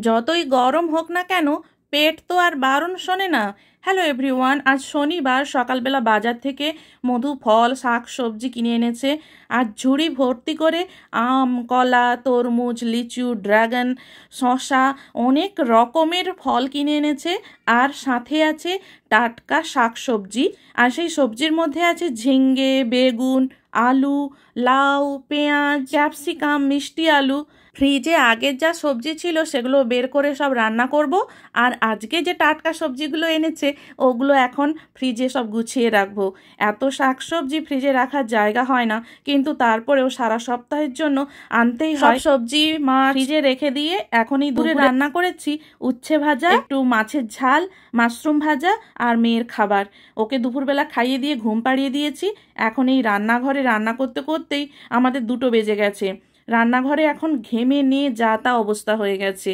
যতই গরম হোক না কেন পেট তো আর বারণ শোনে না। হ্যালো এভরিওয়ান, আজ শনিবার সকালবেলা বাজার থেকে মধু ফল শাক সবজি কিনে এনেছে। আর ঝুড়ি ভর্তি করে আম, কলা, তরমুজ, লিচু, ড্রাগন, শসা, অনেক রকমের ফল কিনে এনেছে। আর সাথে আছে টাটকা শাক সবজি। আর সেই সবজির মধ্যে আছে ঝিঙ্গে, বেগুন, আলু, লাউ, পেঁয়াজ, ক্যাপসিকাম, মিষ্টি আলু। ফ্রিজে আগের যা সবজি ছিল সেগুলো বের করে সব রান্না করব। আর আজকে যে টাটকা সবজিগুলো এনেছে ওগুলো এখন ফ্রিজে সব গুছিয়ে রাখবো। এত শাকসবজি ফ্রিজে রাখার জায়গা হয় না, কিন্তু তারপরেও সারা সপ্তাহের জন্য আনতেই হয়। সব সবজি মাছ ফ্রিজে রেখে দিয়ে এখনই দুপুরে রান্না করেছি উচ্ছে ভাজা, একটু মাছের ঝাল, মাশরুম ভাজা আর মেয়ের খাবার। ওকে দুপুরবেলা খাইয়ে দিয়ে ঘুম পাড়িয়ে দিয়েছি। এখন এই রান্নাঘরে রান্না করতে করতেই আমাদের 2টো বেজে গেছে। রান্নাঘরে এখন ঘেমে নিয়ে যা তা অবস্থা হয়ে গেছে।